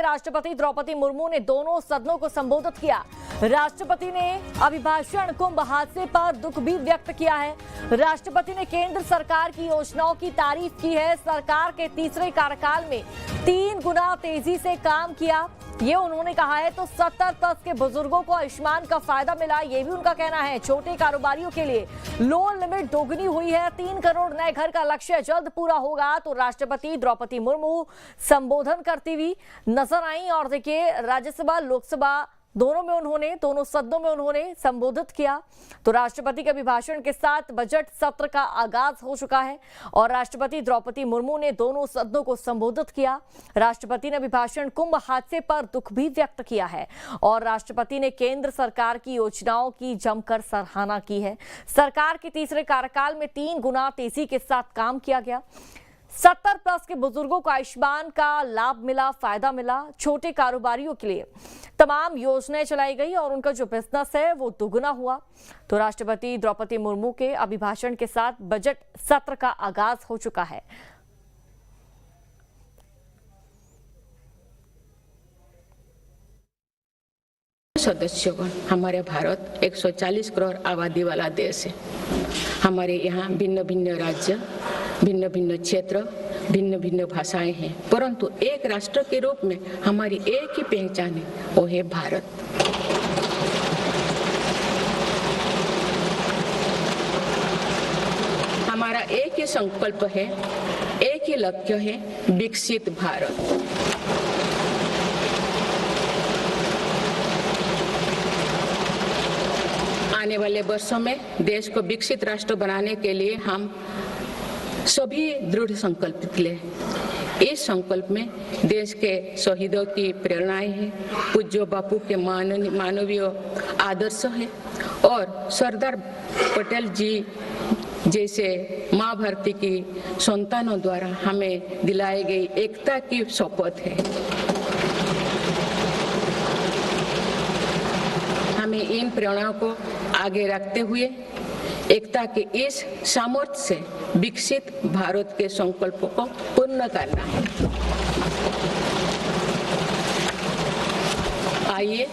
राष्ट्रपति द्रौपदी मुर्मू ने दोनों सदनों को संबोधित किया। राष्ट्रपति ने अभिभाषण कुंभ हादसे पर दुख भी व्यक्त किया है। राष्ट्रपति ने केंद्र सरकार की योजनाओं की तारीफ की है। सरकार के तीसरे कार्यकाल में 3 गुना तेजी से काम किया, ये उन्होंने कहा है। तो 70+ के बुजुर्गों को आयुष्मान का फायदा मिला, ये भी उनका कहना है। छोटे कारोबारियों के लिए लोन लिमिट दोगुनी हुई है। 3 करोड़ नए घर का लक्ष्य जल्द पूरा होगा। तो राष्ट्रपति द्रौपदी मुर्मू संबोधन करती हुई नजर आई और देखिए राज्यसभा लोकसभा दोनों सदनों में उन्होंने संबोधित किया। तो राष्ट्रपति के अभिभाषण के साथ बजट सत्र का आगाज हो चुका है और राष्ट्रपति द्रौपदी मुर्मू ने दोनों सदनों को संबोधित किया। राष्ट्रपति ने अभिभाषण कुंभ हादसे पर दुख भी व्यक्त किया है और राष्ट्रपति ने केंद्र सरकार की योजनाओं की जमकर सराहना की है। सरकार के तीसरे कार्यकाल में 3 गुना तेजी के साथ काम किया गया। 70+ के बुजुर्गों को आयुष्मान का लाभ मिला, फायदा मिला। छोटे कारोबारियों के लिए तमाम योजनाएं चलाई गई और उनका जो बिजनेस है वो दुगना हुआ। तो राष्ट्रपति द्रौपदी मुर्मू के अभिभाषण के साथ बजट सत्र का आगाज हो चुका है। सदस्यगण, हमारे भारत 140 करोड़ आबादी वाला देश है। हमारे यहाँ भिन्न भिन्न राज्य, भिन्न भिन्न क्षेत्र, भिन्न भिन्न भाषाएं हैं, परंतु एक राष्ट्र के रूप में हमारी एक ही पहचान है, वो है भारत। हमारा एक ही संकल्प है, एक ही लक्ष्य है, विकसित भारत। आने वाले वर्षों में देश को विकसित राष्ट्र बनाने के लिए हम सभी दृढ़ संकल्पित ले। इस संकल्प में देश के शहीदों की प्रेरणाएं हैं, पूज्य बापू के मानवीय आदर्श है और सरदार पटेल जी जैसे माँ भारती की संतानों द्वारा हमें दिलाई गई एकता की शपथ है। हमें इन प्रेरणाओं को आगे रखते हुए एकता के इस सामर्थ्य से विकसित भारत के संकल्प को पूर्ण करना है। आइए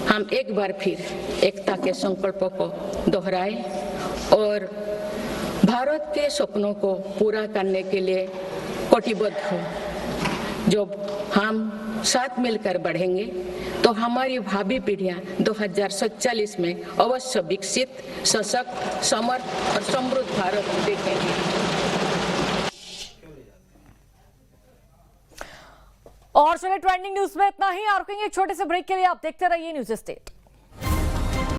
हम एक बार फिर एकता के संकल्प को दोहराएं और भारत के सपनों को पूरा करने के लिए कटिबद्ध हो। जब हम साथ मिलकर बढ़ेंगे तो हमारी भावी पीढ़ियां 2047 में अवश्य विकसित, सशक्त, समर्थ और समृद्ध भारत देखेंगे। और चलिए ट्रेंडिंग न्यूज में इतना ही। और एक छोटे से ब्रेक के लिए आप देखते रहिए न्यूज स्टेट।